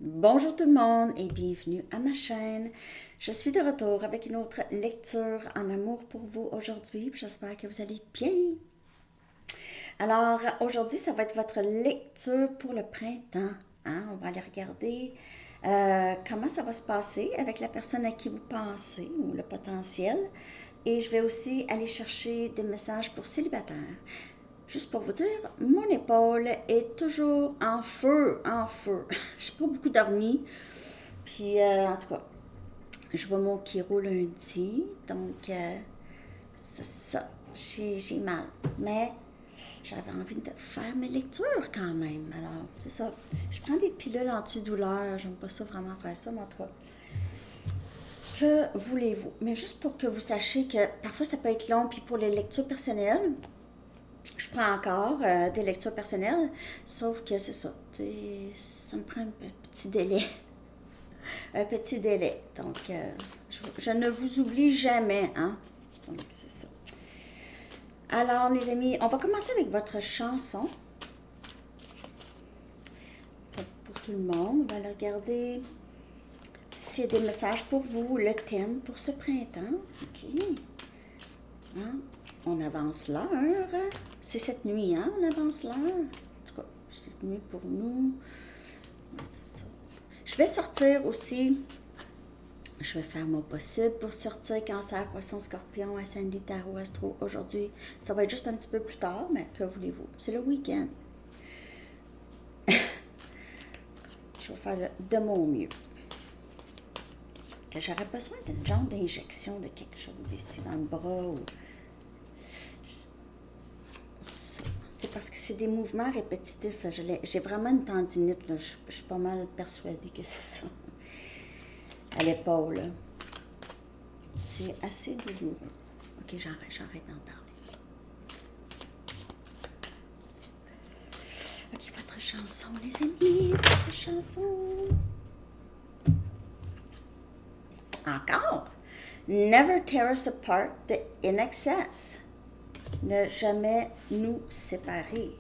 Bonjour tout le monde et bienvenue à ma chaîne. Je suis de retour avec une autre lecture en amour pour vous aujourd'hui. J'espère que vous allez bien. Alors aujourd'hui, ça va être votre lecture pour le printemps. On va aller regarder comment ça va se passer avec la personne à qui vous pensez ou le potentiel. Et je vais aussi aller chercher des messages pour célibataires. Juste pour vous dire, mon épaule est toujours en feu, en feu. Je n'ai pas beaucoup dormi. Puis, en tout cas, je vais mon chiro lundi. Donc, c'est ça. J'ai mal. Mais j'avais envie de faire mes lectures quand même. Alors, c'est ça. Je prends des pilules antidouleurs. J'aime pas ça vraiment faire ça, mais en tout cas. Que voulez-vous? Mais juste pour que vous sachiez que parfois ça peut être long. Puis pour les lectures personnelles, je prends encore des lectures personnelles, sauf que c'est ça, ça me prend un petit délai. Un petit délai. Donc, je ne vous oublie jamais, hein? Donc, c'est ça. Alors, les amis, on va commencer avec votre chanson. Pour tout le monde, on va regarder s'il y a des messages pour vous, le thème pour ce printemps. OK. Hein? On avance l'heure. C'est cette nuit, hein? On avance l'heure. En tout cas, cette nuit pour nous. C'est ça. Je vais sortir aussi. Je vais faire mon possible pour sortir Cancer, Poisson, Scorpion, Ascendant, Tarot, Astro. Aujourd'hui, ça va être juste un petit peu plus tard, mais que voulez-vous? C'est le week-end. Je vais faire de mon mieux. Que j'aurais besoin d'une genre d'injection de quelque chose ici dans le bras ou... C'est parce que c'est des mouvements répétitifs. J'ai vraiment une tendinite. Là. Je suis pas mal persuadée que c'est ça. À l'épaule. C'est assez douloureux. Ok, j'arrête d'en parler. Ok, votre chanson, les amis. Votre chanson. Encore. Never tear us apart in excess. Ne jamais nous séparer.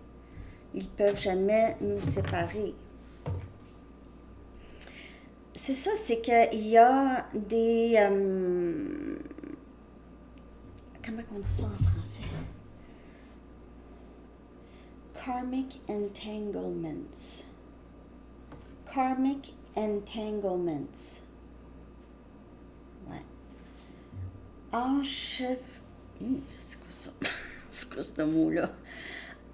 Ils peuvent jamais nous séparer. C'est ça, c'est qu'il y a des... comment on dit ça en français? Karmic entanglements. Karmic entanglements. Ouais. C'est quoi ça? C'est quoi ce mot-là?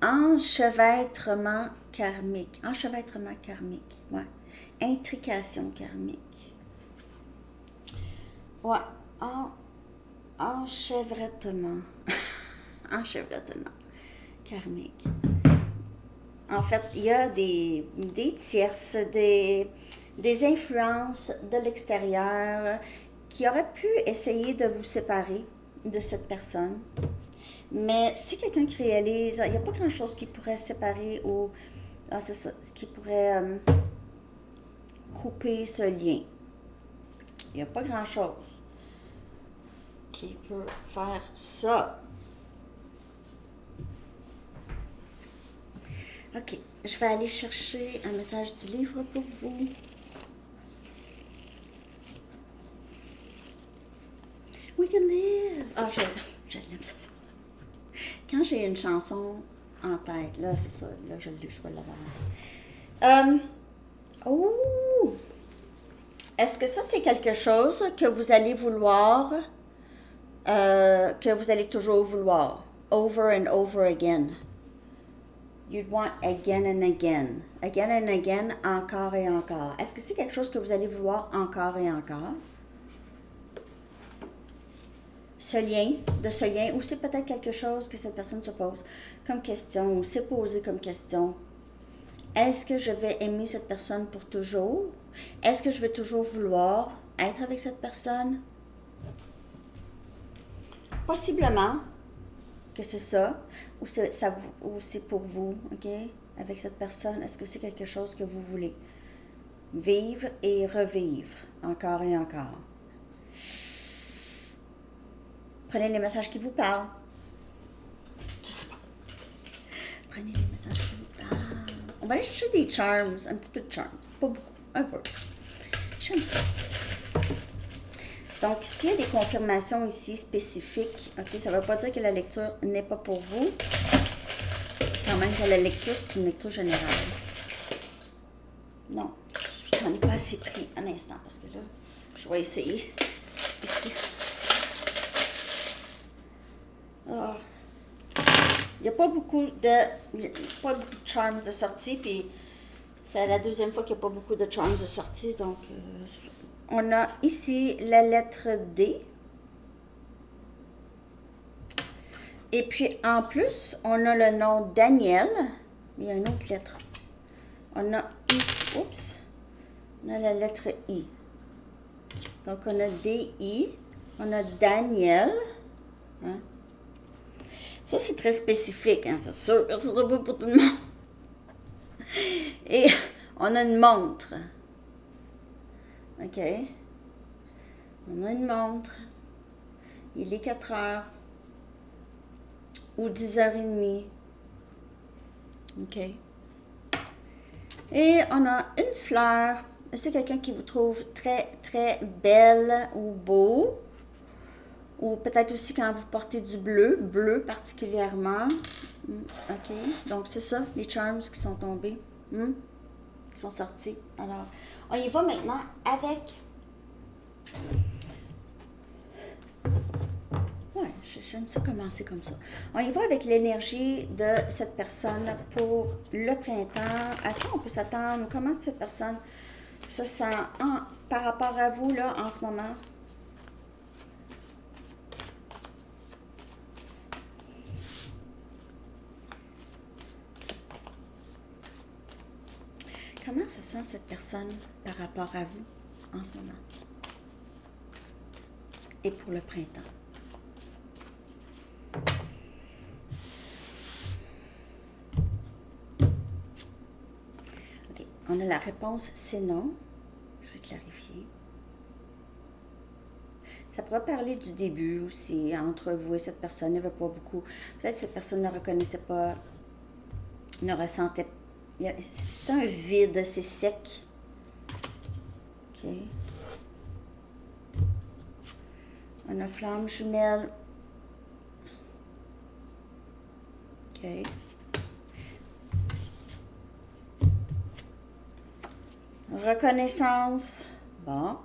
Enchevêtrement karmique. Enchevêtrement karmique. Ouais. Intrication karmique. Ouais. Enchevêtrement. Enchevêtrement karmique. En fait, il y a des tierces, des influences de l'extérieur qui auraient pu essayer de vous séparer de cette personne. Mais si quelqu'un qui réalise, il n'y a pas grand-chose qui pourrait séparer ou... c'est ça, qui pourrait couper ce lien. Il n'y a pas grand-chose qui peut faire ça. OK, je vais aller chercher un message du livre pour vous. We can live. Je l'aime ça. Quand j'ai une chanson en tête, là, c'est ça, là, je vais l'avoir. Est-ce que ça, c'est quelque chose que vous allez vouloir, que vous allez toujours vouloir, over and over again? You'd want again and again. Again and again, encore et encore. Est-ce que c'est quelque chose que vous allez vouloir encore et encore? Ce lien, ou c'est peut-être quelque chose que cette personne se pose comme question, ou s'est posé comme question. Est-ce que je vais aimer cette personne pour toujours? Est-ce que je vais toujours vouloir être avec cette personne? Possiblement que c'est ça, ou c'est pour vous, OK? Avec cette personne, est-ce que c'est quelque chose que vous voulez vivre et revivre encore et encore? Prenez les messages qui vous parlent. Je sais pas. Prenez les messages qui vous parlent. On va aller chercher des charms, un petit peu de charms, pas beaucoup. un peu. J'aime ça. Donc, s'il y a des confirmations ici spécifiques, ok, ça ne veut pas dire que la lecture n'est pas pour vous. Quand même que la lecture, c'est une lecture générale. Non, je n'en ai pas assez pris un instant parce que là, je vais essayer ici. Oh. Il n'y a pas beaucoup de charms de sortie, puis c'est la deuxième fois qu'il n'y a pas beaucoup de charms de sortie. Donc, on a ici la lettre D. Et puis, en plus, on a le nom Daniel. Il y a une autre lettre. On a I. Oups. On a la lettre I. Donc, on a D-I. On a Daniel. Hein? Ça, c'est très spécifique. Hein? C'est sûr que ce ne sera pas pour tout le monde. Et on a une montre. OK. On a une montre. Il est 4 heures. Ou 10h30. OK. Et on a une fleur. C'est quelqu'un qui vous trouve très, très belle ou beau. Ou peut-être aussi quand vous portez du bleu particulièrement. OK. Donc, c'est ça, les charms qui sont tombés. Qui sont sortis. Alors, on y va maintenant avec... Ouais, j'aime ça commencer comme ça. On y va avec l'énergie de cette personne pour le printemps. À quoi on peut s'attendre? Comment cette personne se sent par rapport à vous, là, en ce moment? Comment se sent cette personne par rapport à vous en ce moment? Et pour le printemps? OK. On a la réponse, c'est non. Je vais clarifier. Ça pourrait parler du début aussi, entre vous et cette personne. Il n'y avait pas beaucoup. Peut-être que cette personne ne reconnaissait pas, ne ressentait pas. C'est un vide, c'est sec. OK. On a flamme jumelle. OK. Reconnaissance. Bon.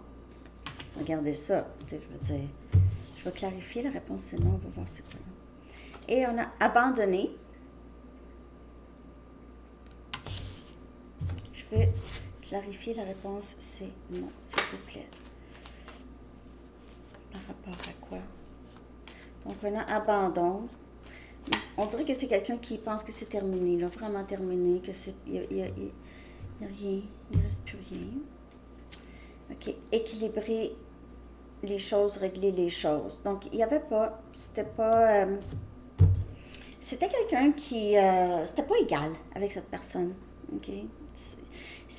Regardez ça. Je veux dire, je vais clarifier la réponse, c'est non. On va voir c'est quoi. Et on a abandonné. Je vais clarifier la réponse, c'est non, s'il vous plaît. Par rapport à quoi? Donc, on a abandon. On dirait que c'est quelqu'un qui pense que c'est terminé, là, vraiment terminé, que c'est... Il n'y a rien, il ne reste plus rien. OK, équilibrer les choses, régler les choses. Donc, il n'y avait pas... C'était pas... c'était quelqu'un qui... c'était pas égal avec cette personne. OK?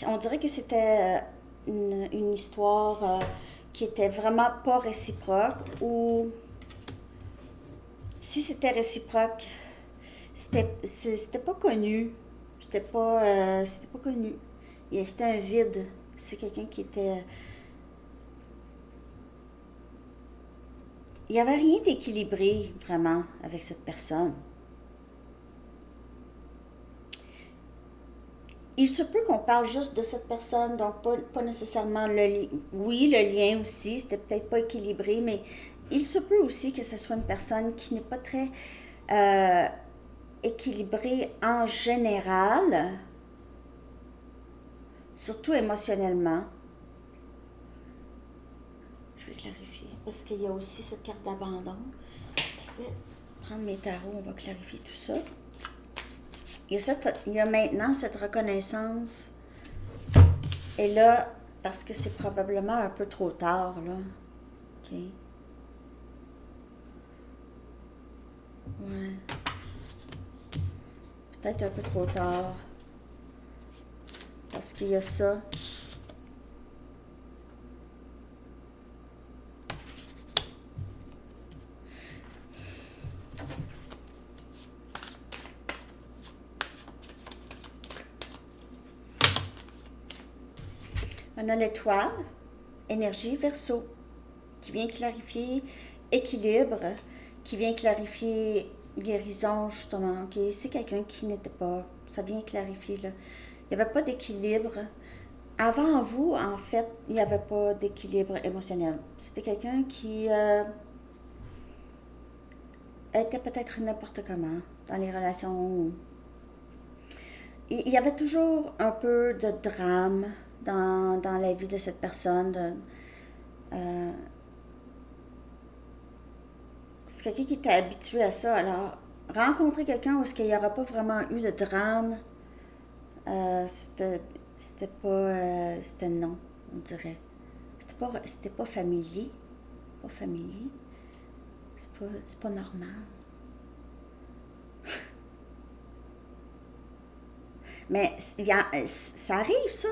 On dirait que c'était une histoire qui était vraiment pas réciproque, ou si c'était réciproque, c'était pas connu. C'était pas connu. C'était un vide. C'est quelqu'un qui était... Il n'y avait rien d'équilibré, vraiment, avec cette personne. Il se peut qu'on parle juste de cette personne, donc pas nécessairement le lien. Oui, le lien aussi, c'était peut-être pas équilibré, mais il se peut aussi que ce soit une personne qui n'est pas très équilibrée en général, surtout émotionnellement. Je vais clarifier, parce qu'il y a aussi cette carte d'abandon. Je vais prendre mes tarots, on va clarifier tout ça. Il y a maintenant cette reconnaissance. Et là, parce que c'est probablement un peu trop tard, là. OK. Ouais. Peut-être un peu trop tard. Parce qu'il y a ça. On a l'étoile, énergie Verseau, qui vient clarifier équilibre, qui vient clarifier guérison, justement. Ok, c'est quelqu'un qui n'était pas, ça vient clarifier, là. Il n'y avait pas d'équilibre. Avant vous, en fait, il n'y avait pas d'équilibre émotionnel. C'était quelqu'un qui était peut-être n'importe comment dans les relations. Il y avait toujours un peu de drame dans la vie de cette personne. Euh, c'est quelqu'un qui était habitué à ça. Alors, rencontrer quelqu'un où il n'y aura pas vraiment eu de drame, c'était pas. C'était non, on dirait. C'était pas familier. Pas familier. C'est pas normal. Mais ça arrive, ça.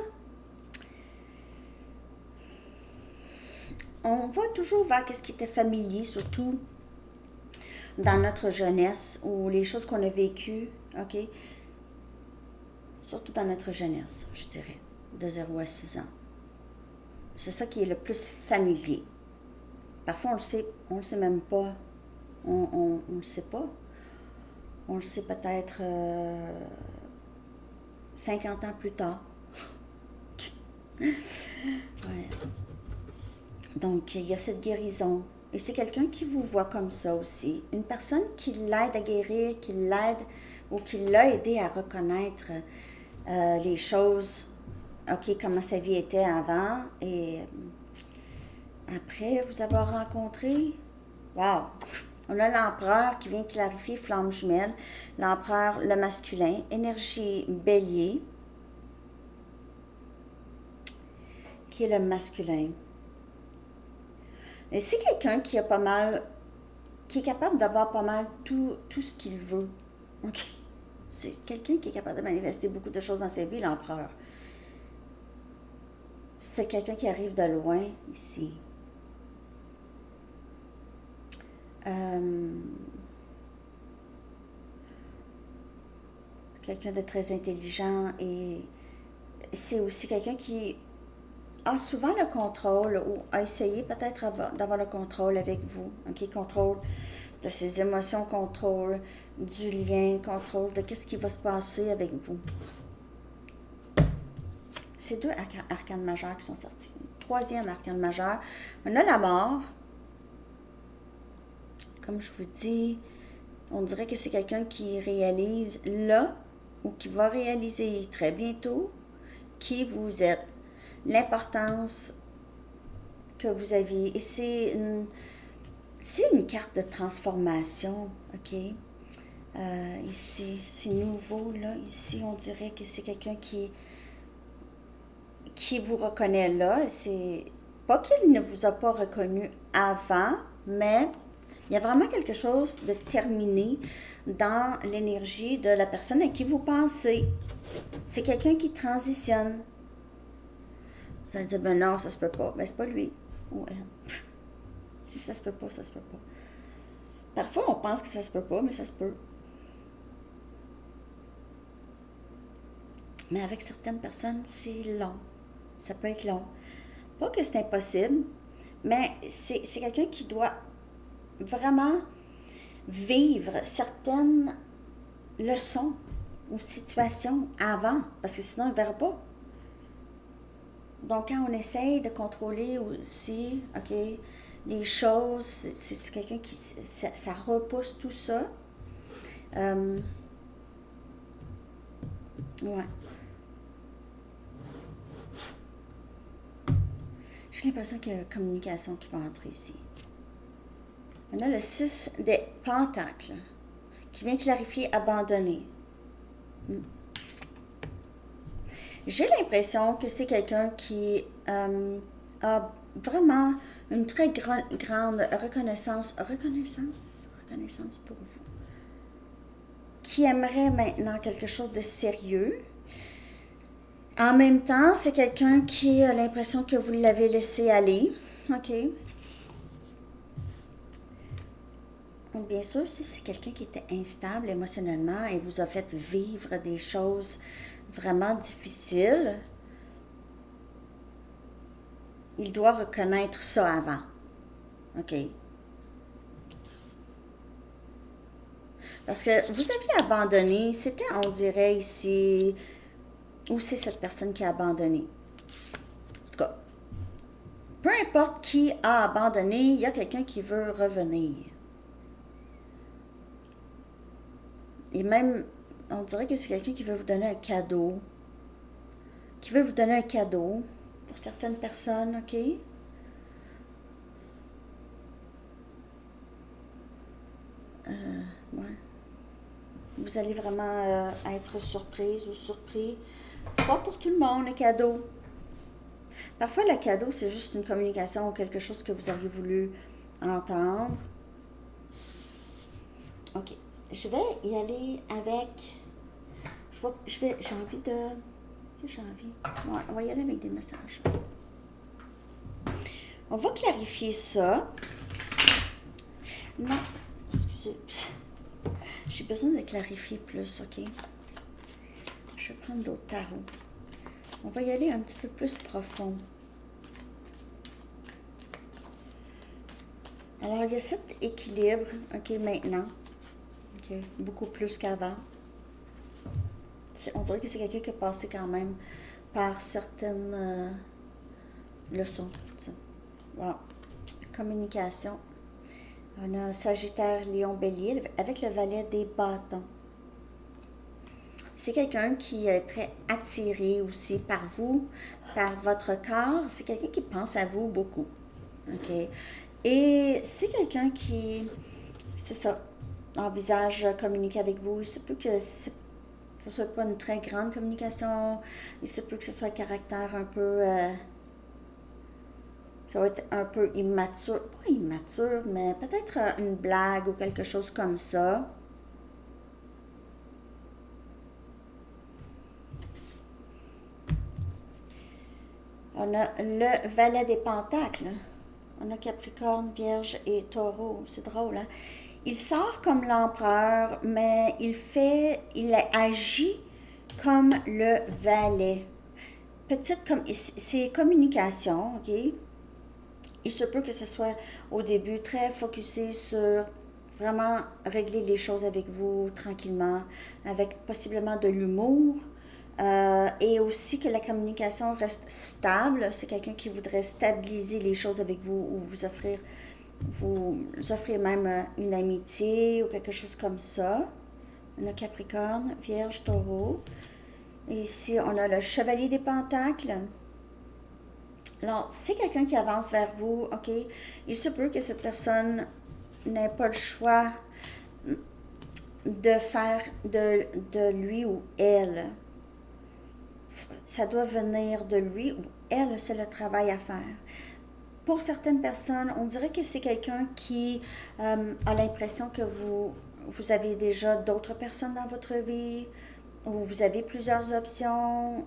On va toujours vers ce qui était familier, surtout dans notre jeunesse ou les choses qu'on a vécues, OK? Surtout dans notre jeunesse, je dirais, de 0 à 6 ans. C'est ça qui est le plus familier. Parfois, on le sait même pas. On le sait pas. On le sait peut-être 50 ans plus tard. Ouais. Donc, il y a cette guérison. Et c'est quelqu'un qui vous voit comme ça aussi. Une personne qui l'aide à guérir, qui l'aide ou qui l'a aidé à reconnaître les choses, OK, comment sa vie était avant. Et après vous avoir rencontré, wow! On a l'empereur qui vient clarifier flamme jumelle. L'empereur, le masculin, énergie bélier, qui est le masculin. Et c'est quelqu'un qui a pas mal, qui est capable d'avoir pas mal tout ce qu'il veut. OK? C'est quelqu'un qui est capable de manifester beaucoup de choses dans sa vie, l'empereur. C'est quelqu'un qui arrive de loin ici. Quelqu'un de très intelligent et c'est aussi quelqu'un qui a souvent le contrôle ou a essayé peut-être d'avoir le contrôle avec vous. OK? Contrôle de ses émotions, contrôle du lien, contrôle de qu'est-ce qui va se passer avec vous. C'est 2 arcanes majeures qui sont sortis. Troisième arcane majeur, on a la mort. Comme je vous dis, on dirait que c'est quelqu'un qui réalise là ou qui va réaliser très bientôt qui vous êtes, l'importance que vous aviez. Et c'est une carte de transformation, OK? Ici, c'est nouveau, là. Ici, on dirait que c'est quelqu'un qui vous reconnaît là. C'est pas qu'il ne vous a pas reconnu avant, mais il y a vraiment quelque chose de terminé dans l'énergie de la personne à qui vous pensez. C'est quelqu'un qui transitionne. Vous allez dire, ben non, ça se peut pas. Ben c'est pas lui. Ou elle. Si ça se peut pas, ça se peut pas. Parfois, on pense que ça se peut pas, mais ça se peut. Mais avec certaines personnes, c'est long. Ça peut être long. Pas que c'est impossible, mais c'est quelqu'un qui doit vraiment vivre certaines leçons ou situations avant, parce que sinon, il ne verra pas. Donc, quand on essaye de contrôler aussi, OK, les choses, c'est quelqu'un qui, ça repousse tout ça. Ouais. J'ai l'impression qu'il y a une communication qui va entrer ici. On a le 6 des pentacles qui vient clarifier abandonner. J'ai l'impression que c'est quelqu'un qui a vraiment une très grande reconnaissance pour vous, qui aimerait maintenant quelque chose de sérieux. En même temps, c'est quelqu'un qui a l'impression que vous l'avez laissé aller, OK? Bien sûr, si c'est quelqu'un qui était instable émotionnellement et vous a fait vivre des choses vraiment difficiles, il doit reconnaître ça avant. OK? Parce que vous aviez abandonné, c'était, on dirait ici, ou c'est cette personne qui a abandonné. En tout cas, peu importe qui a abandonné, il y a quelqu'un qui veut revenir. Et même, on dirait que c'est quelqu'un qui veut vous donner un cadeau. Qui veut vous donner un cadeau pour certaines personnes, OK? Ouais. Vous allez vraiment être surprise ou surpris. Pas pour tout le monde, le cadeau. Parfois, le cadeau, c'est juste une communication ou quelque chose que vous auriez voulu entendre. OK. Je vais y aller avec... J'ai envie de... J'ai envie. Ouais, on va y aller avec des messages. On va clarifier ça. Non, excusez. J'ai besoin de clarifier plus, OK? Je vais prendre d'autres tarots. On va y aller un petit peu plus profond. Alors, il y a cet équilibre, OK, maintenant. OK, beaucoup plus qu'avant. On dirait que c'est quelqu'un qui a passé quand même par certaines leçons. Wow. Communication. On a Sagittaire, Lion, Bélier avec le valet des bâtons. C'est quelqu'un qui est très attiré aussi par vous, par votre corps. C'est quelqu'un qui pense à vous beaucoup. OK? Et c'est quelqu'un qui, c'est ça, envisage communiquer avec vous. Il se peut que ce ne soit pas une très grande communication. Il se peut que ce soit un caractère un peu... ça va être un peu immature. Pas immature, mais peut-être une blague ou quelque chose comme ça. On a le valet des pentacles. On a Capricorne, Vierge et Taureau. C'est drôle, hein? Il sort comme l'empereur, mais il agit comme le valet. Petite comme, c'est communication, OK? Il se peut que ce soit au début très focusé sur vraiment régler les choses avec vous tranquillement, avec possiblement de l'humour. Et aussi que la communication reste stable. C'est quelqu'un qui voudrait stabiliser les choses avec vous ou vous offrir même une amitié ou quelque chose comme ça. On a Capricorne, Vierge, Taureau. Et ici, on a le Chevalier des Pentacles. Alors, c'est quelqu'un qui avance vers vous, OK? Il se peut que cette personne n'ait pas le choix de faire de lui ou elle. Ça doit venir de lui ou elle, c'est le travail à faire. Pour certaines personnes, on dirait que c'est quelqu'un qui a l'impression que vous avez déjà d'autres personnes dans votre vie, ou vous avez plusieurs options,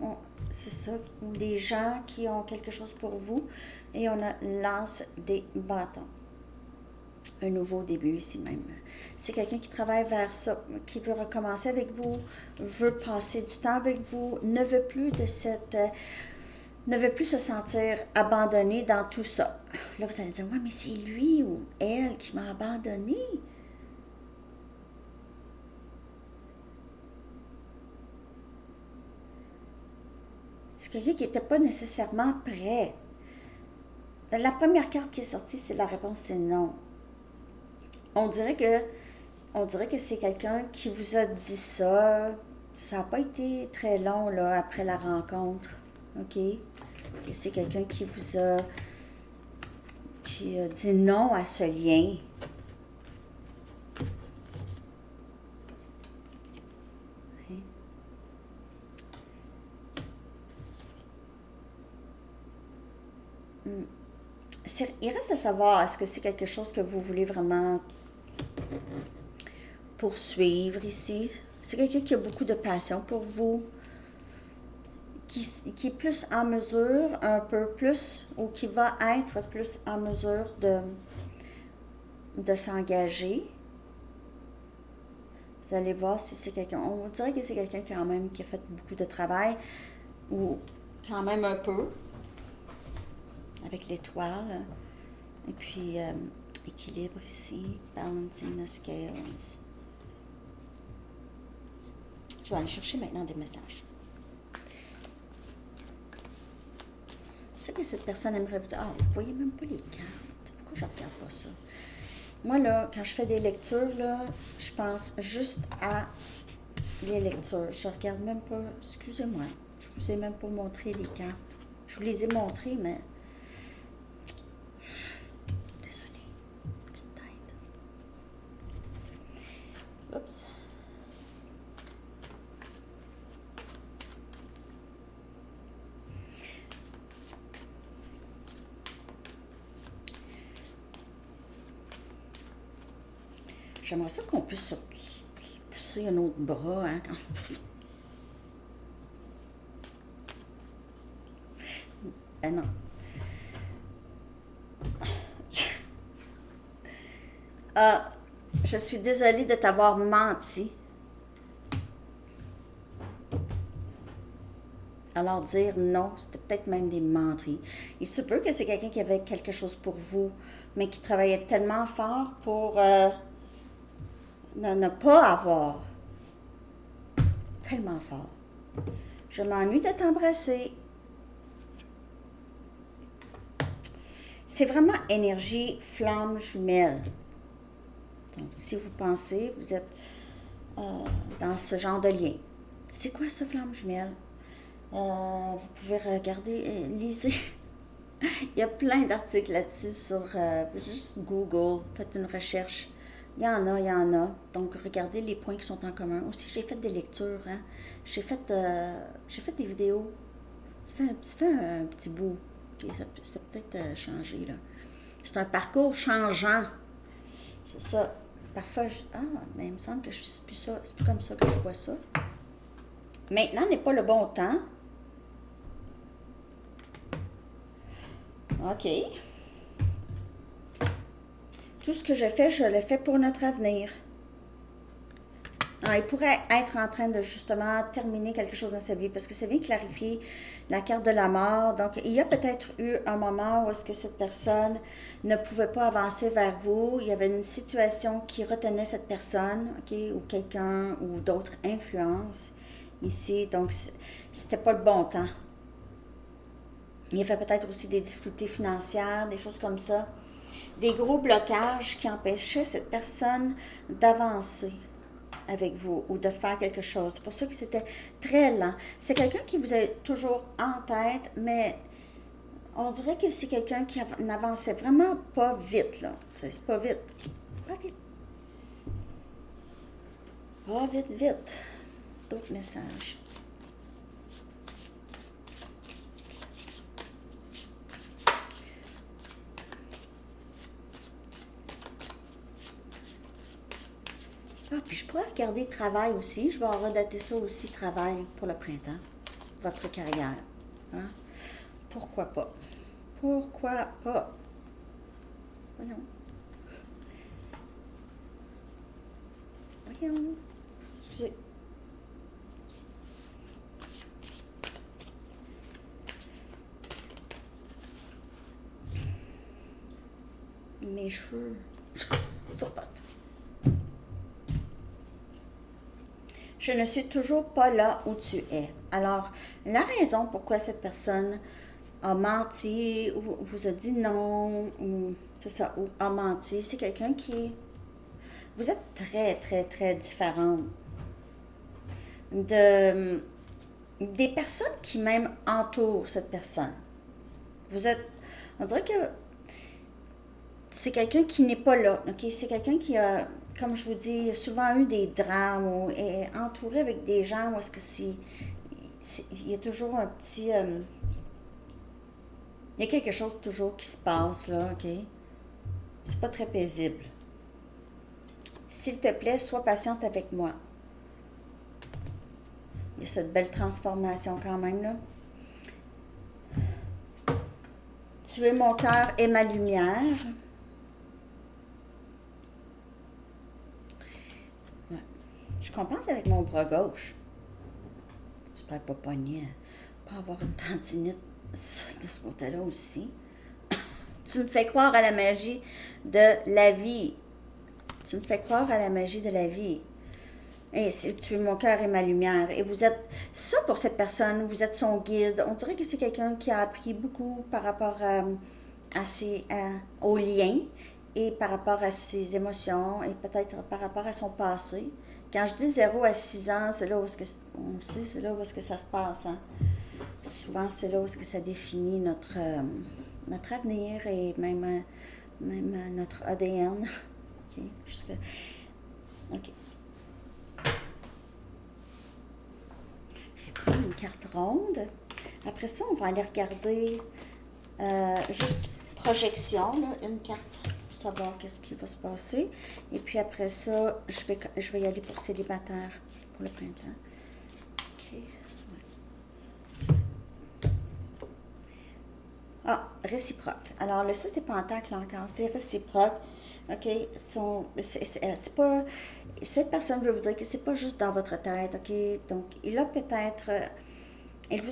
c'est ça, ou des gens qui ont quelque chose pour vous. Et on a l'As des bâtons. Un nouveau début ici même. C'est quelqu'un qui travaille vers ça, qui veut recommencer avec vous, veut passer du temps avec vous, ne veut plus ne veut plus se sentir abandonné dans tout ça. Là, vous allez dire, ouais, mais c'est lui ou elle qui m'a abandonné. C'est quelqu'un qui n'était pas nécessairement prêt. La première carte qui est sortie, c'est la réponse, c'est non. On dirait que c'est quelqu'un qui vous a dit ça. Ça n'a pas été très long là, après la rencontre. OK? C'est quelqu'un qui a dit non à ce lien. Il reste à savoir, est-ce que c'est quelque chose que vous voulez vraiment poursuivre ici? C'est quelqu'un qui a beaucoup de passion pour vous, qui est plus en mesure, un peu plus, ou qui va être plus en mesure de s'engager. Vous allez voir si c'est quelqu'un, on dirait que c'est quelqu'un quand même qui a fait beaucoup de travail, ou quand même un peu. avec l'étoile. Et puis, équilibre ici, balancing the scales. Je vais aller chercher maintenant des messages. Ce que cette personne aimerait vous dire, ah, vous voyez même pas les cartes. Pourquoi je regarde pas ça? Moi, là, quand je fais des lectures, là, je pense juste à les lectures. Je regarde même pas, excusez-moi, je vous ai même pas montré les cartes. Je vous les ai montrées, mais... Désolée, petite tête. Oups. J'aimerais ça qu'on puisse se pousser un autre bras, hein, quand on fait ça. Ben non. Ah, je suis désolée de t'avoir menti. Alors dire non, c'était peut-être même des menteries. Il se peut que c'est quelqu'un qui avait quelque chose pour vous, mais qui travaillait tellement fort pour ne pas avoir. Tellement fort. Je m'ennuie de t'embrasser. C'est vraiment énergie flamme jumelle. Donc, si vous pensez, vous êtes dans ce genre de lien. C'est quoi ce flamme jumelle? Vous pouvez regarder, lisez. Il y a plein d'articles là-dessus sur juste Google. Faites une recherche. Il y en a, il y en a. Donc, regardez les points qui sont en commun. Aussi, j'ai fait des lectures. Hein. J'ai fait des vidéos. Ça fait un petit bout. Okay, ça peut-être changé, là. C'est un parcours changeant. C'est ça. Parfois, mais il me semble que c'est plus ça. C'est plus comme ça que je vois ça. Maintenant n'est pas le bon temps. OK. Tout ce que je le fais pour notre avenir. Il pourrait être en train de justement terminer quelque chose dans sa vie parce que ça vient clarifier la carte de la mort. Donc, il y a peut-être eu un moment où est-ce que cette personne ne pouvait pas avancer vers vous. Il y avait une situation qui retenait cette personne, OK, ou quelqu'un ou d'autres influences ici. Donc, c'était pas le bon temps. Il y avait peut-être aussi des difficultés financières, des choses comme ça. Des gros blocages qui empêchaient cette personne d'avancer avec vous ou de faire quelque chose. C'est pour ça que c'était très lent. C'est quelqu'un qui vous est toujours en tête, mais on dirait que c'est quelqu'un qui n'avançait vraiment pas vite, là. C'est pas vite. Pas vite. Pas vite, vite. D'autres messages. Ah, puis je pourrais regarder le travail aussi. Je vais redater ça aussi, travail pour le printemps. Votre carrière. Hein? Pourquoi pas? Pourquoi pas? Voyons. Voyons. Excusez. Mes cheveux. Sur pote. Je ne suis toujours pas là où tu es. Alors, la raison pourquoi cette personne a menti ou vous a dit non, ou c'est ça, ou a menti, c'est quelqu'un qui... Vous êtes très, très, très différente des personnes qui même entourent cette personne. Vous êtes... On dirait que c'est quelqu'un qui n'est pas là. OK? C'est quelqu'un qui a, comme je vous dis, souvent eu des drames ou est entouré avec des gens où est-ce que il y a toujours un petit... il y a quelque chose toujours qui se passe, là, OK? C'est pas très paisible. S'il te plaît, sois patiente avec moi. Il y a cette belle transformation quand même, là. Tu es mon cœur et ma lumière. Ouais. Je compense avec mon bras gauche. J'espère pas pogner, pas avoir une tendinite de ce côté-là aussi. Tu me fais croire à la magie de la vie. Tu me fais croire à la magie de la vie. Et tu es mon cœur et ma lumière. Et vous êtes ça pour cette personne, vous êtes son guide. On dirait que c'est quelqu'un qui a appris beaucoup par rapport aux liens et par rapport à ses émotions et peut-être par rapport à son passé. Quand je dis 0 à 6 ans, c'est là où on sait, c'est là où est-ce que ça se passe. Hein? Souvent, c'est là où est-ce que ça définit notre avenir et même notre ADN. OK. OK. Je vais prendre une carte ronde. Après ça, on va aller regarder juste projection, là, une carte pour savoir qu'est-ce qui va se passer. Et puis après ça, je vais y aller pour célibataire pour le printemps. OK. Ah, réciproque. Alors, le 6 des pentacles encore, c'est réciproque. OK? C'est pas... Cette personne veut vous dire que c'est pas juste dans votre tête, OK? Donc, il vous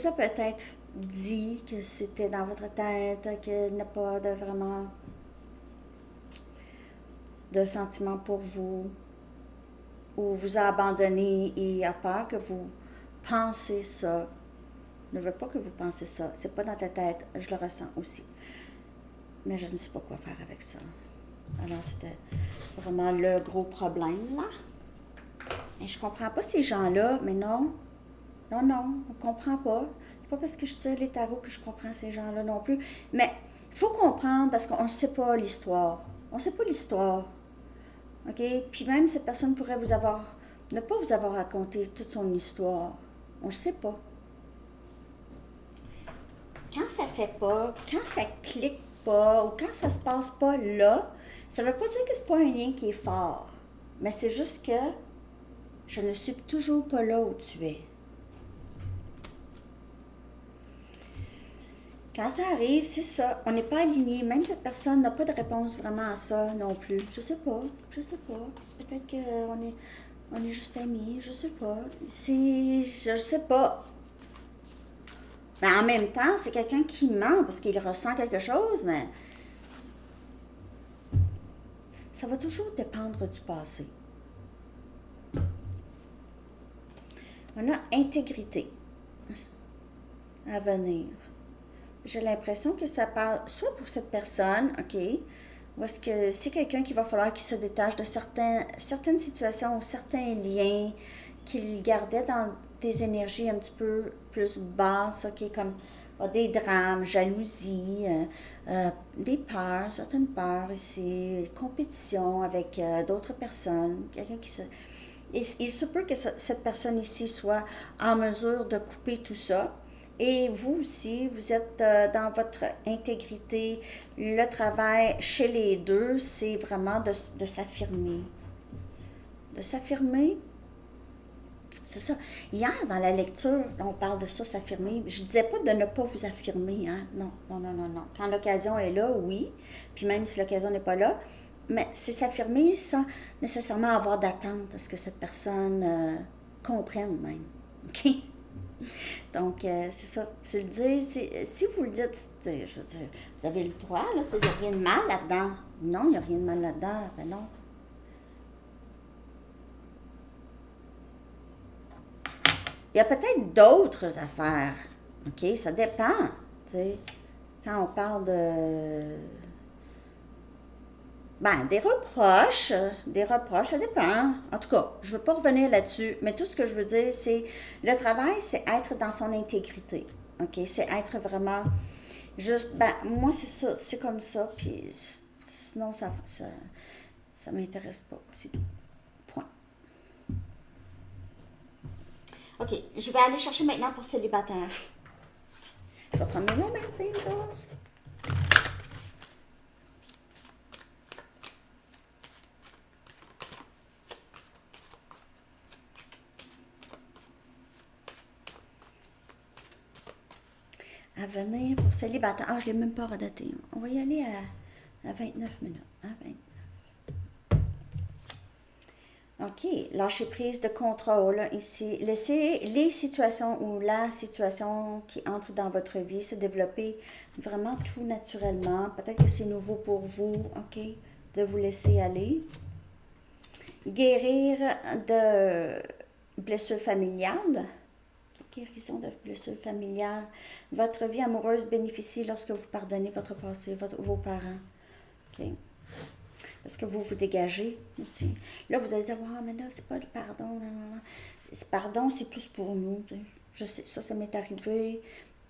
a peut-être dit que c'était dans votre tête, qu'il n'a pas de vraiment de sentiment pour vous, ou vous a abandonné et a peur que vous pensez ça. Ne veut pas que vous pensez ça. C'est pas dans ta tête, je le ressens aussi. Mais je ne sais pas quoi faire avec ça. Alors, c'était vraiment le gros problème, là. Et je comprends pas ces gens-là, mais non. Non, non, on comprend pas. C'est pas parce que je tire les tarots que je comprends ces gens-là non plus. Mais il faut comprendre parce qu'on ne sait pas l'histoire. On ne sait pas l'histoire. OK? Puis même cette personne pourrait ne pas vous avoir raconté toute son histoire. On ne sait pas. Quand ça fait pas, quand ça clique pas, ou quand ça se passe pas là, ça veut pas dire que c'est pas un lien qui est fort. Mais c'est juste que je ne suis toujours pas là où tu es. Quand ça arrive, c'est ça. On n'est pas aligné. Même cette personne n'a pas de réponse vraiment à ça non plus. Je sais pas. Je sais pas. Peut-être on est juste amis. Je sais pas. Je sais pas. Mais en même temps, c'est quelqu'un qui ment parce qu'il ressent quelque chose, mais ça va toujours dépendre du passé. On a intégrité à venir. J'ai l'impression que ça parle soit pour cette personne, OK, ou est-ce que c'est quelqu'un qui va falloir qu'il se détache de certaines situations ou certains liens qu'il gardait dans des énergies un petit peu plus basses, OK, comme des drames, jalousie, des peurs, certaines peurs ici, compétition avec d'autres personnes, quelqu'un qui se... Il se peut que cette personne ici soit en mesure de couper tout ça. Et vous aussi, vous êtes dans votre intégrité. Le travail chez les deux, c'est vraiment de s'affirmer. De s'affirmer, c'est ça. Hier, dans la lecture, on parle de ça, s'affirmer. Je ne disais pas de ne pas vous affirmer, hein. Non, non, non, non, non. Quand l'occasion est là, oui. Puis même si l'occasion n'est pas là, mais c'est s'affirmer sans nécessairement avoir d'attente à ce que cette personne comprenne même. OK? Donc, c'est ça. Tu le dis, si vous le dites, je veux dire, vous avez le droit, là, il n'y a rien de mal là-dedans. Non, il n'y a rien de mal là-dedans. Ben non. Il y a peut-être d'autres affaires. OK? Ça dépend. Tu sais, quand on parle de... Ben, des reproches, ça dépend. En tout cas, je ne veux pas revenir là-dessus, mais tout ce que je veux dire, c'est le travail, c'est être dans son intégrité. OK? C'est être vraiment juste, ben, moi, c'est ça, c'est comme ça, puis sinon, ça m'intéresse pas. C'est tout. Point. OK, je vais aller chercher maintenant pour célibataire. Je vais prendre mes moments, Angels. À venir pour célibataire. Ah, je ne l'ai même pas redaté. On va y aller à 29 minutes. Hein, 29. OK, lâcher prise de contrôle ici. Laissez les situations ou la situation qui entre dans votre vie se développer vraiment tout naturellement. Peut-être que c'est nouveau pour vous, OK, de vous laisser aller. Guérir de blessures familiales. Guérison de blessures familiales. Votre vie amoureuse bénéficie lorsque vous pardonnez votre passé, vos parents. OK. Est-ce que vous vous dégagez aussi? Là, vous allez dire, ah, mais là, c'est pas le pardon. Non, non, non. Pardon, c'est plus pour nous. Je sais, ça m'est arrivé.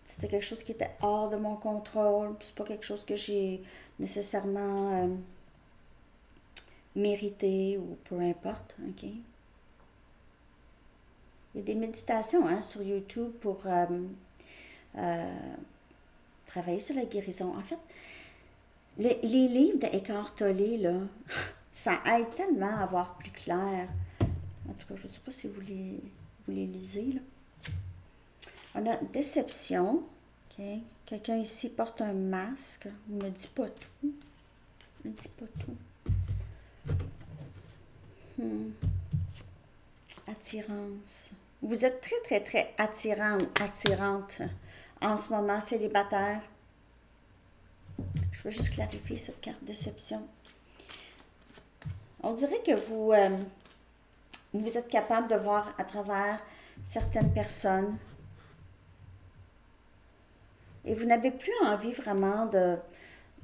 C'était quelque chose qui était hors de mon contrôle. C'est pas quelque chose que j'ai nécessairement mérité ou peu importe. OK? Il y a des méditations hein, sur YouTube pour travailler sur la guérison. En fait, les livres d'Eckhart Tolle, là, ça aide tellement à voir plus clair. En tout cas, je ne sais pas si vous les lisez. Là. On a déception. Okay. Quelqu'un ici porte un masque. Il ne me dit pas tout. Il ne dit pas tout. Attirance. Vous êtes très, très, très attirante en ce moment, célibataire. Je veux juste clarifier cette carte déception. On dirait que vous êtes capable de voir à travers certaines personnes et vous n'avez plus envie vraiment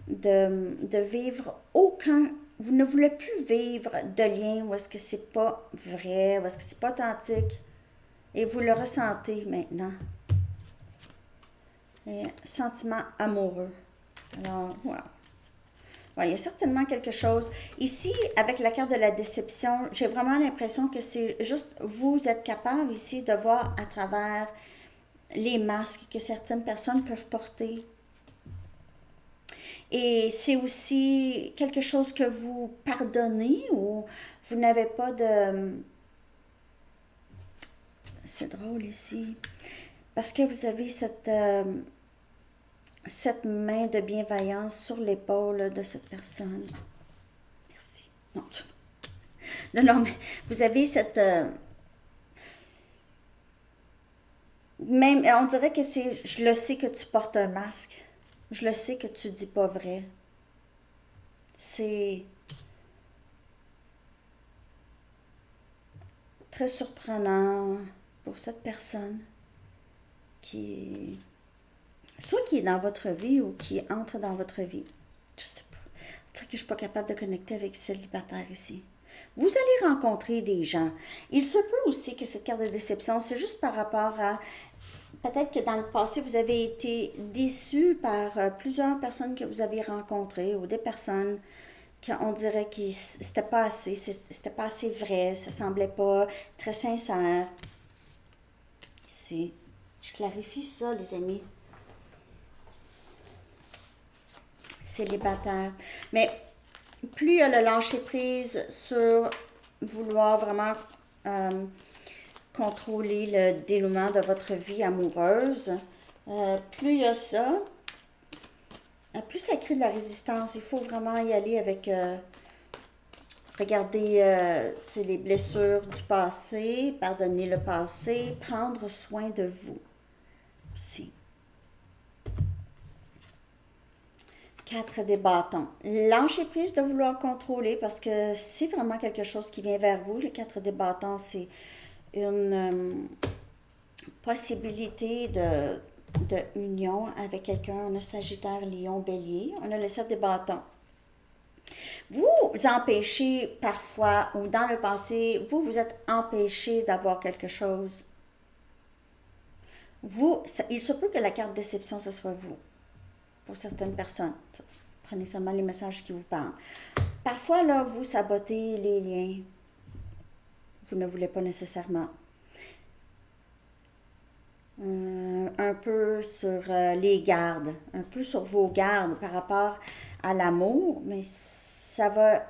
de vivre aucun. Vous ne voulez plus vivre de lien où est-ce que c'est pas vrai, où est-ce que c'est pas authentique. Et vous le ressentez maintenant. Et sentiment amoureux. Alors, voilà. Ouais, il y a certainement quelque chose. Ici, avec la carte de la déception, j'ai vraiment l'impression que c'est juste, vous êtes capable ici de voir à travers les masques que certaines personnes peuvent porter. Et c'est aussi quelque chose que vous pardonnez ou vous n'avez pas de... C'est drôle ici. Parce que vous avez cette main de bienveillance sur l'épaule de cette personne. Merci. Non, non, mais vous avez cette... même, on dirait que c'est... Je le sais que tu portes un masque. Je le sais que tu dis pas vrai. C'est très surprenant pour cette personne qui... soit qui est dans votre vie ou qui entre dans votre vie. Je sais pas. C'est que je suis pas capable de connecter avec célibataire ici. Vous allez rencontrer des gens. Il se peut aussi que cette carte de déception, c'est juste par rapport à... Peut-être que dans le passé, vous avez été déçu par plusieurs personnes que vous avez rencontrées ou des personnes qu'on dirait que c'était pas assez vrai, ça semblait pas très sincère. Ici, je clarifie ça, les amis. Célibataire. Mais plus il y a le lâcher prise sur vouloir vraiment contrôler le dénouement de votre vie amoureuse, plus il y a ça, plus ça crée de la résistance. Il faut vraiment y aller avec, regarder les blessures du passé, pardonner le passé, prendre soin de vous aussi. 4 des bâtons. Lâchez prise de vouloir contrôler parce que c'est vraiment quelque chose qui vient vers vous. Le 4 des bâtons, c'est une possibilité de union avec quelqu'un. On a Sagittaire, Lion, Bélier. On a le 7 des bâtons. Vous empêchez parfois, ou dans le passé, vous êtes empêché d'avoir quelque chose. Il se peut que la carte déception, ce soit vous. Pour certaines personnes. Prenez seulement les messages qui vous parlent. Parfois, là, vous sabotez les liens. Vous ne voulez pas nécessairement. Un peu sur les gardes, un peu sur vos gardes par rapport à l'amour, mais ça va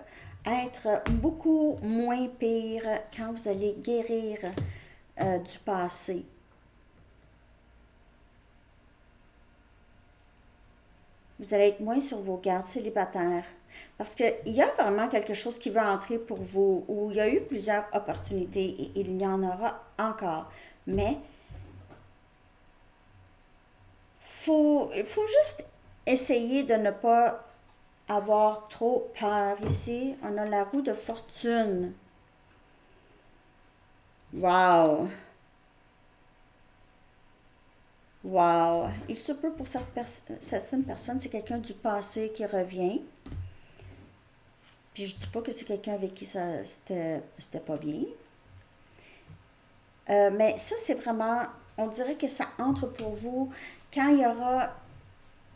être beaucoup moins pire quand vous allez guérir du passé. Vous allez être moins sur vos gardes célibataires. Parce qu'il y a vraiment quelque chose qui va entrer pour vous, où il y a eu plusieurs opportunités et il y en aura encore. Mais il faut juste essayer de ne pas avoir trop peur. Ici, on a la roue de fortune. Wow! Wow! Il se peut pour certaines personnes, c'est quelqu'un du passé qui revient. Puis je dis pas que c'est quelqu'un avec qui c'était pas bien. Mais ça, c'est vraiment, on dirait que ça entre pour vous quand il y aura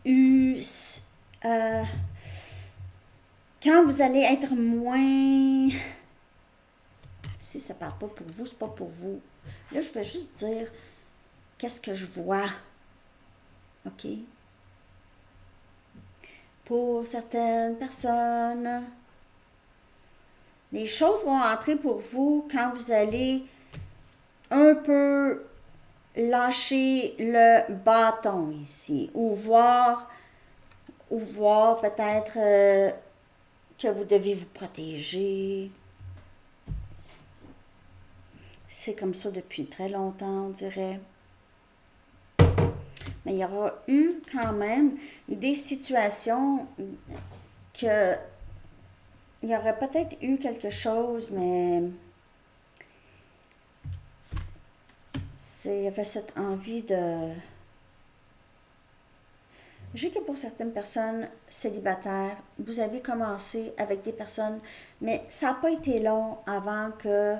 eu, euh, quand vous allez être moins, si ça part pas pour vous, c'est pas pour vous. Là, je vais juste dire qu'est-ce que je vois, ok? Pour certaines personnes, les choses vont entrer pour vous quand vous allez un peu lâcher le bâton ici, ou voir peut-être que vous devez vous protéger. C'est comme ça depuis très longtemps, on dirait. Mais il y aura eu quand même des situations que il y aurait peut-être eu quelque chose, mais il y avait cette envie de... Je sais que pour certaines personnes célibataires, vous avez commencé avec des personnes, mais ça n'a pas été long avant que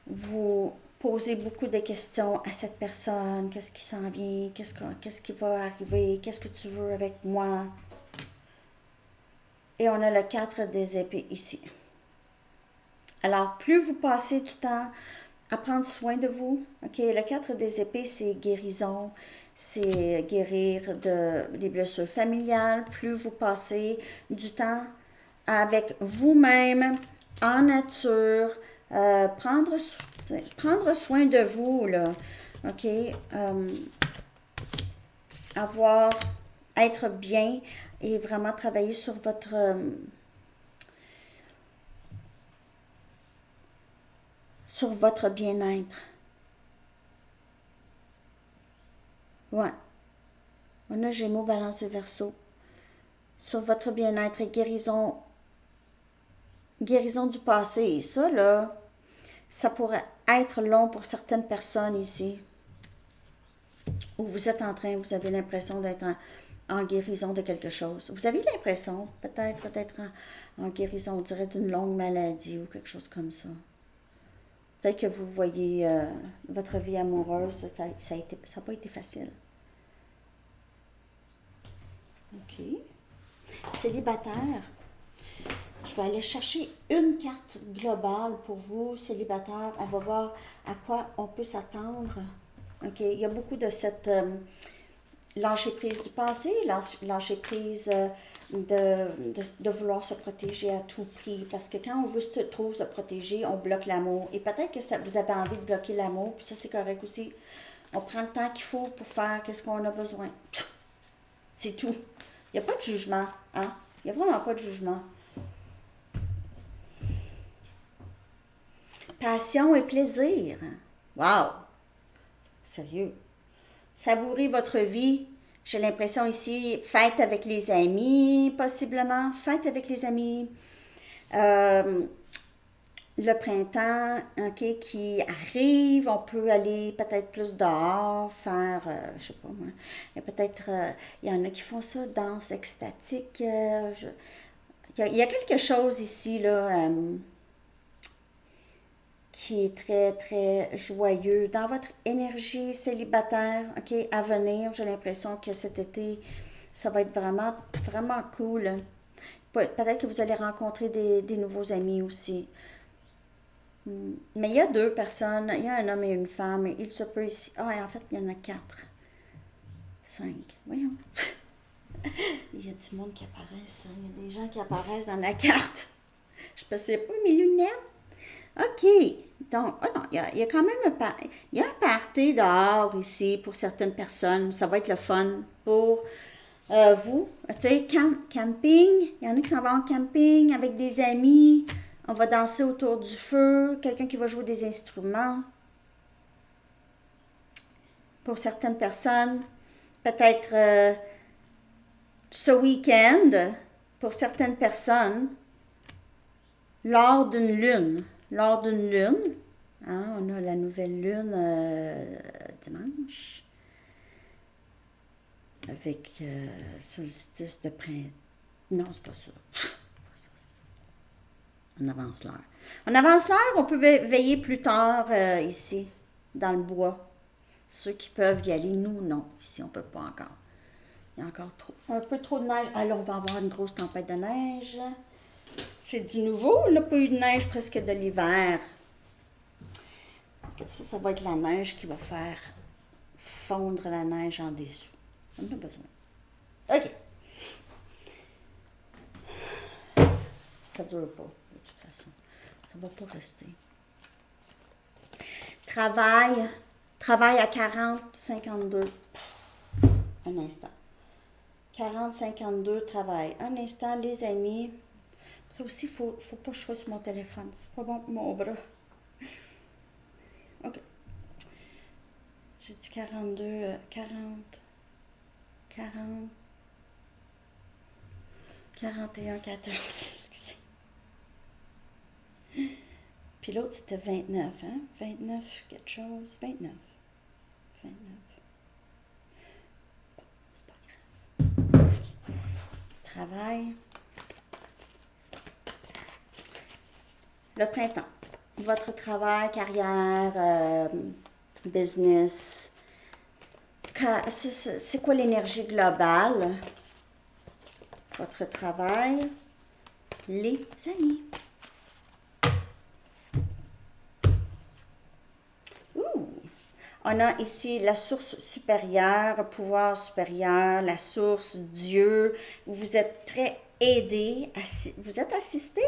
vous posez beaucoup de questions à cette personne. Qu'est-ce qui s'en vient? Qu'est-ce qui va arriver? Qu'est-ce que tu veux avec moi? Et on a le 4 des épées ici. Alors, plus vous passez du temps à prendre soin de vous, ok, le 4 des épées, c'est guérison, c'est guérir des blessures familiales. Plus vous passez du temps avec vous-même, en nature, prendre soin de vous, là, ok, avoir, être bien et vraiment travailler sur votre bien-être. Ouais. On a Gémeaux, Balance et Verseau. Sur votre bien-être et guérison du passé. Et ça, là, ça pourrait être long pour certaines personnes ici. Où vous êtes vous avez l'impression d'être en guérison de quelque chose. Vous avez l'impression, peut-être en guérison, on dirait d'une longue maladie ou quelque chose comme ça. Peut-être que vous voyez votre vie amoureuse, ça n'a pas été facile. OK. Célibataire. Je vais aller chercher une carte globale pour vous, célibataire. On va voir à quoi on peut s'attendre. OK. Il y a beaucoup de cette lâcher prise du passé, lâcher prise de vouloir se protéger à tout prix. Parce que quand on veut trop se protéger, on bloque l'amour. Et peut-être que vous avez envie de bloquer l'amour, puis ça, c'est correct aussi. On prend le temps qu'il faut pour faire ce qu'on a besoin. C'est tout. Il n'y a pas de jugement. Hein? Il n'y a vraiment pas de jugement. Passion et plaisir. Wow! Sérieux. Savourez votre vie. J'ai l'impression ici, fête avec les amis, possiblement. Fête avec les amis. Le printemps, ok, qui arrive, on peut aller peut-être plus dehors, faire, je sais pas moi, peut-être, il y en a qui font ça, danse extatique. Il y a quelque chose ici, là, qui est très, très joyeux. Dans votre énergie célibataire, ok, à venir, j'ai l'impression que cet été, ça va être vraiment, vraiment cool. Peut-être que vous allez rencontrer des nouveaux amis aussi. Mais il y a deux personnes, il y a un homme et une femme, et il se peut ici. Ah, et en fait, il y en a quatre. Cinq. Voyons. Il y a du monde qui apparaissent. Il y a des gens qui apparaissent dans la carte. Je ne pas mes lunettes. OK. Donc, oh non, il y a quand même un party dehors ici pour certaines personnes. Ça va être le fun pour Vous, tu sais, camping, il y en a qui s'en vont en camping avec des amis, on va danser autour du feu, quelqu'un qui va jouer des instruments. Pour certaines personnes, peut-être ce week-end, pour certaines personnes, lors d'une lune. Lors d'une lune, hein, on a la nouvelle lune dimanche, avec solstice de printemps. Non, c'est pas ça. On avance l'heure. On avance l'heure, on peut veiller plus tard ici, dans le bois. Ceux qui peuvent y aller, nous, non. Ici, on ne peut pas encore. Il y a encore un peu trop de neige. Alors, on va avoir une grosse tempête de neige. C'est du nouveau. On n'a pas eu de neige presque de l'hiver. Ça va être la neige qui va faire fondre la neige en dessous. On en a besoin. OK. Ça ne dure pas, de toute façon. Ça ne va pas rester. Travail à 40-52. Un instant. 40-52, travail. Un instant, les amis. Ça aussi, faut pas que je sois sur mon téléphone. C'est pas bon pour mon bras. OK. J'ai dit 42, 40, 41, 14, excusez. Puis l'autre, c'était 29, hein? 29, quelque chose. 29. Travail. Le printemps. Votre travail, carrière, business. C'est quoi l'énergie globale? Votre travail. Les amis. On a ici la source supérieure, le pouvoir supérieur, la source, Dieu. Vous êtes très aidé, vous êtes assisté.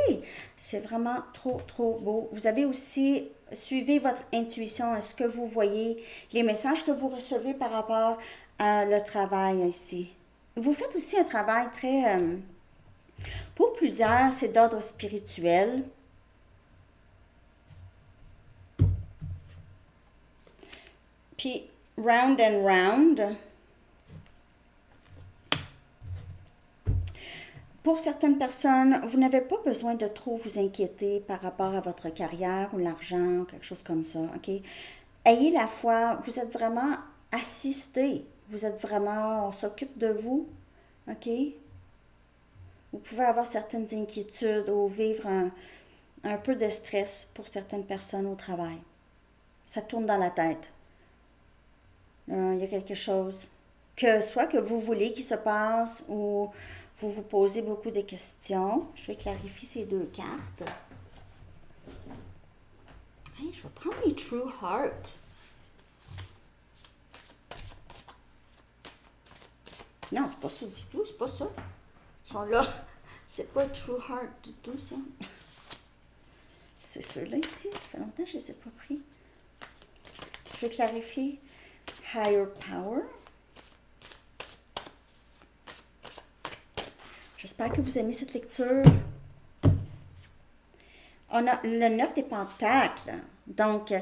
C'est vraiment trop, trop beau. Vous avez aussi, suivi votre intuition. Est-ce que vous voyez les messages que vous recevez par rapport à le travail ici? Vous faites aussi un travail très, pour plusieurs, c'est d'ordre spirituel. Puis, round and round. Pour certaines personnes, vous n'avez pas besoin de trop vous inquiéter par rapport à votre carrière ou l'argent, quelque chose comme ça, OK? Ayez la foi, vous êtes vraiment assisté. Vous êtes vraiment, on s'occupe de vous, OK? Vous pouvez avoir certaines inquiétudes ou vivre un peu de stress pour certaines personnes au travail. Ça tourne dans la tête. Il y a quelque chose soit que vous voulez qu'il se passe ou vous vous posez beaucoup de questions. Je vais clarifier ces deux cartes. Hey, je vais prendre les True Heart. Non, c'est pas ça du tout, c'est pas ça. Ils sont là. C'est pas True Heart du tout, ça. C'est ceux-là ici. Ça fait longtemps que je ne les ai pas pris. Je vais clarifier. Higher Power. J'espère que vous aimez cette lecture. On a le 9 des Pentacles. Donc,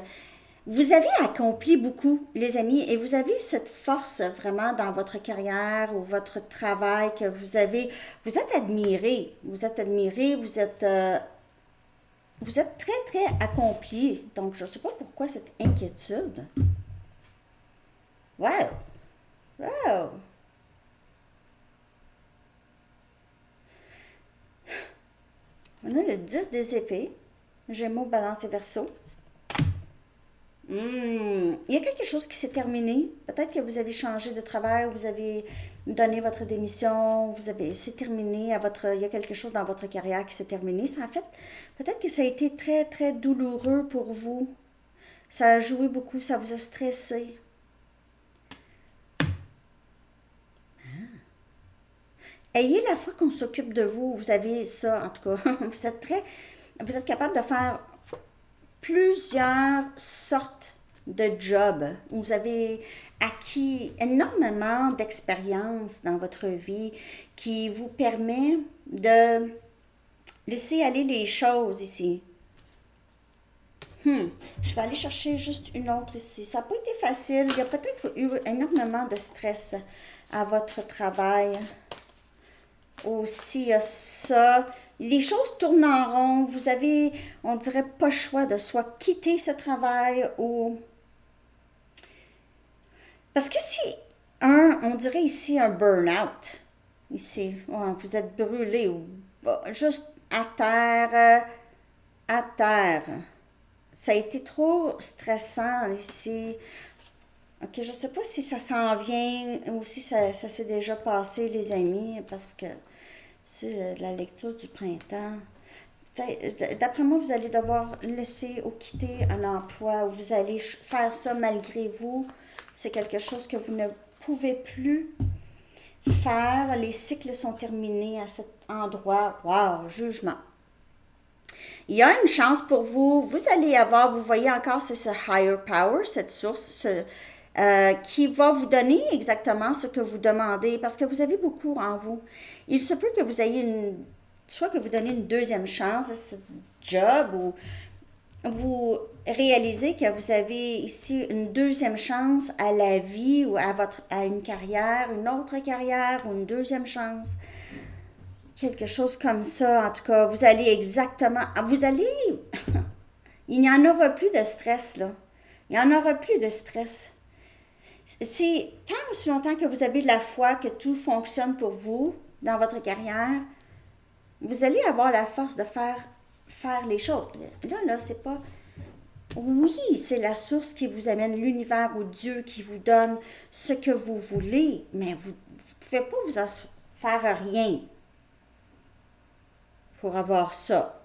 vous avez accompli beaucoup, les amis, et vous avez cette force vraiment dans votre carrière ou votre travail que vous avez. Vous êtes admiré. Vous êtes admiré, vous êtes très, très accompli. Donc, je ne sais pas pourquoi cette inquiétude. Wow! Wow! On a le 10 des épées. Gémeaux, Balance et Verseau. Il y a quelque chose qui s'est terminé. Peut-être que vous avez changé de travail, vous avez donné votre démission, c'est terminé il y a quelque chose dans votre carrière qui s'est terminé. Ça, en fait, peut-être que ça a été très, très douloureux pour vous. Ça a joué beaucoup, ça vous a stressé. Ayez la foi qu'on s'occupe de vous. Vous avez ça, en tout cas. Vous êtes capable de faire plusieurs sortes de job. Vous avez acquis énormément d'expérience dans votre vie qui vous permet de laisser aller les choses ici. Je vais aller chercher juste une autre ici. Ça n'a pas été facile. Il y a peut-être eu énormément de stress à votre travail. Aussi, il y a ça. Les choses tournent en rond. Vous avez, on dirait, pas le choix de soit quitter ce travail ou... Parce que c'est on dirait ici un burn-out. Ici, ouais, vous êtes brûlé ou juste à terre, à terre. Ça a été trop stressant ici. Ok, je sais pas si ça s'en vient ou si ça s'est déjà passé, les amis, parce que c'est la lecture du printemps. D'après moi, vous allez devoir laisser ou quitter un emploi ou vous allez faire ça malgré vous. C'est quelque chose que vous ne pouvez plus faire. Les cycles sont terminés à cet endroit. Wow, jugement. Il y a une chance pour vous. Vous allez avoir, vous voyez encore, c'est ce higher power, cette source, qui va vous donner exactement ce que vous demandez parce que vous avez beaucoup en vous. Il se peut que vous ayez soit que vous donnez une deuxième chance à ce job ou vous réalisez que vous avez ici une deuxième chance à la vie ou à une carrière, une autre carrière ou une deuxième chance. Quelque chose comme ça, en tout cas, vous allez exactement, vous allez, il n'y en aura plus de stress, là. Il n'y en aura plus de stress. C'est tant aussi longtemps que vous avez de la foi que tout fonctionne pour vous dans votre carrière, vous allez avoir la force de faire les choses. Là, c'est pas... Oui, c'est la source qui vous amène, l'univers ou Dieu qui vous donne ce que vous voulez, mais vous ne pouvez pas vous en faire rien pour avoir ça.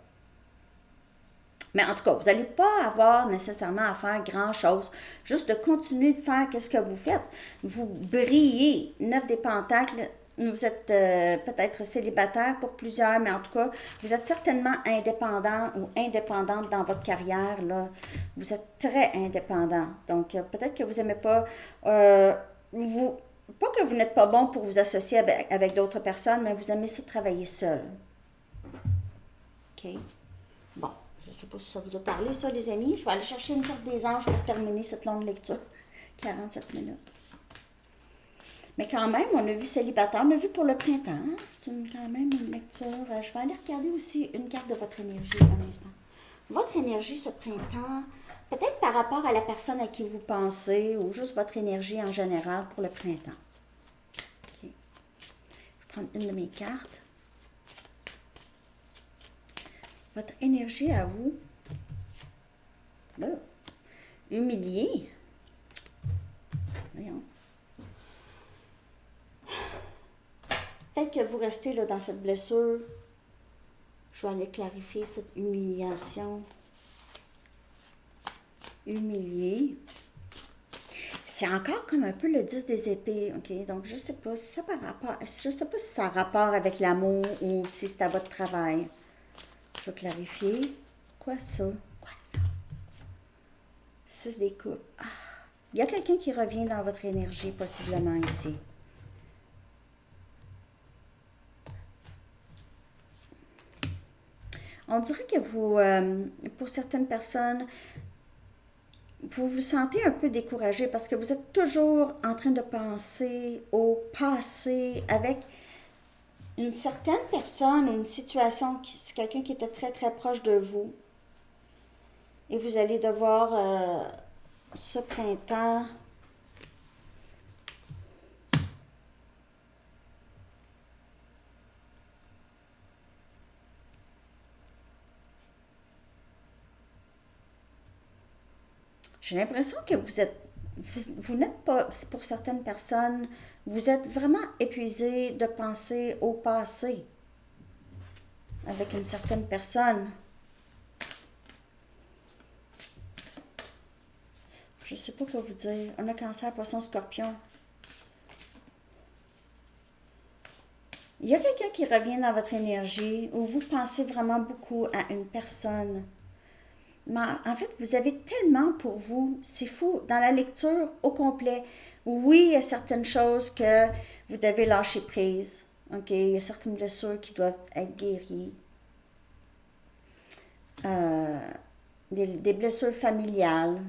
Mais en tout cas, vous n'allez pas avoir nécessairement à faire grand-chose. Juste de continuer de faire ce que vous faites. Vous brillez. 9 des pentacles, vous êtes peut-être célibataire pour plusieurs, mais en tout cas, vous êtes certainement indépendant ou indépendante dans votre carrière. Là. Vous êtes très indépendant. Donc, peut-être que vous n'aimez pas... pas que vous n'êtes pas bon pour vous associer avec d'autres personnes, mais vous aimez ça travailler seul. OK? Bon, je ne sais pas si ça vous a parlé, ça, les amis. Je vais aller chercher une carte des anges pour terminer cette longue lecture. 47 minutes. Mais quand même, on a vu célibataire, on a vu pour le printemps. C'est quand même une lecture. Je vais aller regarder aussi une carte de votre énergie un instant. Votre énergie ce printemps, peut-être par rapport à la personne à qui vous pensez ou juste votre énergie en général pour le printemps. OK. Je vais prendre une de mes cartes. Votre énergie à vous. Humilié. Voyons. Peut-être que vous restez là dans cette blessure. Je vais aller clarifier cette humiliation. Humilié. C'est encore comme un peu le 10 des épées, ok? Donc, je sais pas si ça par rapport, je sais pas si ça a rapport avec l'amour ou si c'est à votre travail. Je vais clarifier. Quoi ça? Quoi ça? 6 des coupes. Ah, il y a quelqu'un qui revient dans votre énergie, possiblement ici. On dirait que vous, pour certaines personnes, vous vous sentez un peu découragé parce que vous êtes toujours en train de penser au passé avec une certaine personne ou une situation, c'est quelqu'un qui était très très proche de vous. Et vous allez devoir, ce printemps, j'ai l'impression que vous n'êtes pas, pour certaines personnes, vous êtes vraiment épuisé de penser au passé avec une certaine personne. Je ne sais pas quoi vous dire. On a Cancer, Poisson, Scorpion. Il y a quelqu'un qui revient dans votre énergie où vous pensez vraiment beaucoup à une personne. Mais en fait, vous avez tellement pour vous, c'est fou, dans la lecture au complet. Oui, il y a certaines choses que vous devez lâcher prise. OK, il y a certaines blessures qui doivent être guéries. Euh, des blessures familiales,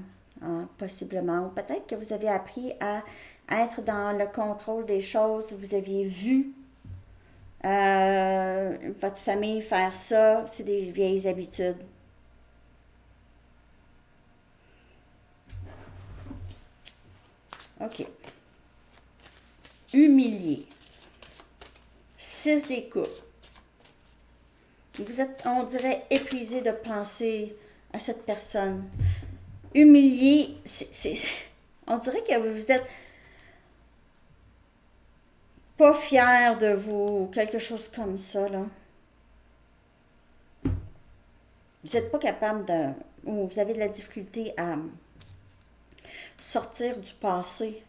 hein, possiblement. Ou peut-être que vous avez appris à être dans le contrôle des choses. Vous aviez vu votre famille faire ça. C'est des vieilles habitudes. OK. Humilié. 6 des coupes. Vous êtes, on dirait, épuisé de penser à cette personne. Humilié, on dirait que vous êtes pas fier de vous, quelque chose comme ça, là. Vous n'êtes pas capable de, ou vous avez de la difficulté à sortir du passé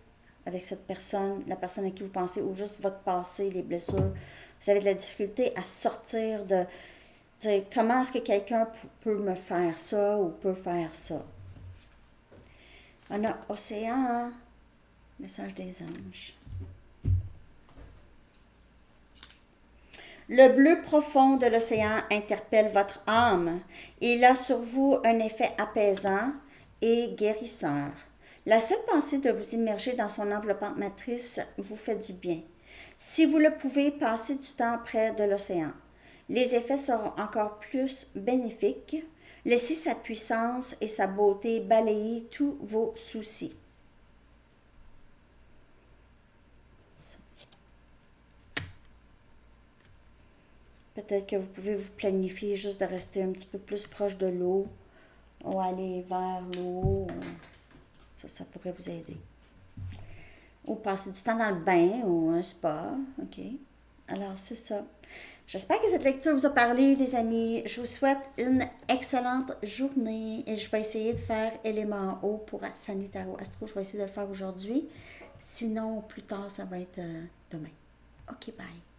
avec cette personne, la personne à qui vous pensez, ou juste votre passé, les blessures. Vous avez de la difficulté à sortir de comment est-ce que quelqu'un peut me faire ça ou peut faire ça. On a Océan, message des anges. Le bleu profond de l'océan interpelle votre âme. Il a sur vous un effet apaisant et guérisseur. La seule pensée de vous immerger dans son enveloppante matrice vous fait du bien. Si vous le pouvez, passez du temps près de l'océan. Les effets seront encore plus bénéfiques. Laissez sa puissance et sa beauté balayer tous vos soucis. Peut-être que vous pouvez vous planifier juste de rester un petit peu plus proche de l'eau ou aller vers l'eau. Ça pourrait vous aider. Ou passer du temps dans le bain ou un spa. OK. Alors, c'est ça. J'espère que cette lecture vous a parlé, les amis. Je vous souhaite une excellente journée et je vais essayer de faire élément haut pour Sanitaro Astro. Je vais essayer de le faire aujourd'hui. Sinon, plus tard, ça va être demain. OK, bye.